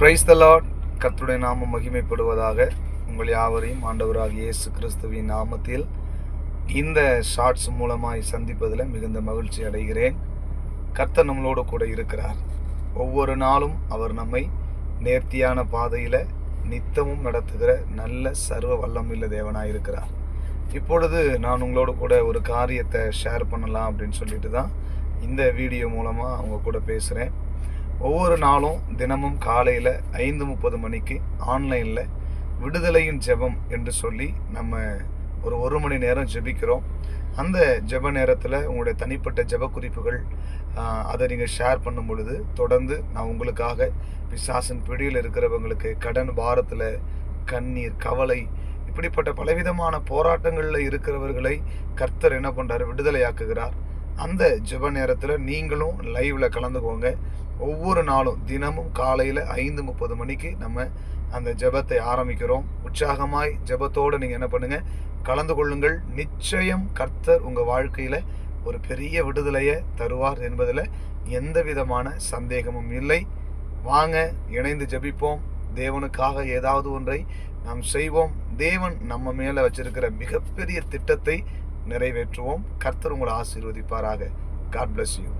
Praise the Lord. கர்த்தருடைய நாமம் மகிமைப்படுவதாக. உங்கள் யாவரையும் ஆண்டவராகிய இயேசு கிறிஸ்துவின் நாமத்தில் இந்த ஷார்ட்ஸ் மூலமாய் சந்திப்பதில் மிகுந்த மகிழ்ச்சி அடைகிறேன். கர்த்தர் நம்மளோடு கூட இருக்கிறார். ஒவ்வொரு நாளும் அவர் நம்மை நேர்த்தியான பாதையில் நித்தமும் நடத்துகிற நல்ல சர்வ வல்லமையுள்ள தேவனாய் இருக்கிறார். இப்பொழுது நான் உங்களோடு கூட ஒரு காரியத்தை ஷேர் பண்ணலாம் அப்படின்னு சொல்லிட்டு தான் இந்த வீடியோ மூலமாக அவங்க கூட பேசுகிறேன். ஒவ்வொரு நாளும் தினமும் காலையில் 5:30 மணிக்கு ஆன்லைனில் விடுதலையின் ஜெபம் என்று சொல்லி நம்ம ஒரு மணி நேரம் ஜெபிக்கிறோம். அந்த ஜெப நேரத்தில் உங்களுடைய தனிப்பட்ட ஜெப குறிப்புகள் அதை நீங்கள் ஷேர் பண்ணும் பொழுது தொடர்ந்து நான் உங்களுக்காக பிசாசின் பிடியில் இருக்கிறவங்களுக்கு கடன் பாரத்தில் கண்ணீர் கவலை இப்படிப்பட்ட பலவிதமான போராட்டங்களில் இருக்கிறவர்களை கர்த்தர் என்ன பண்ணுறாரு, விடுதலையாக்குகிறார். அந்த ஜெப நேரத்தில் நீங்களும் லைவில் கலந்துக்கோங்க. ஒவ்வொரு நாளும் தினமும் காலையில் 5:30 மணிக்கு நம்ம அந்த ஜெபத்தை ஆரம்பிக்கிறோம். உற்சாகமாய் ஜெபத்தோடு நீங்கள் என்ன பண்ணுங்கள், கலந்து கொள்ளுங்கள். நிச்சயம் கர்த்தர் உங்கள் வாழ்க்கையில் ஒரு பெரிய விடுதலையை தருவார் என்பதில் எந்த விதமான சந்தேகமும் இல்லை. வாங்க, இணைந்து ஜெபிப்போம். தேவனுக்காக ஏதாவது ஒன்றை நாம் செய்வோம். தேவன் நம்ம மேலே வச்சிருக்கிற மிகப்பெரிய திட்டத்தை நிறைவேற்றுவோம். கர்த்தர் உங்களை ஆசீர்வதிப்பாராக. God bless you.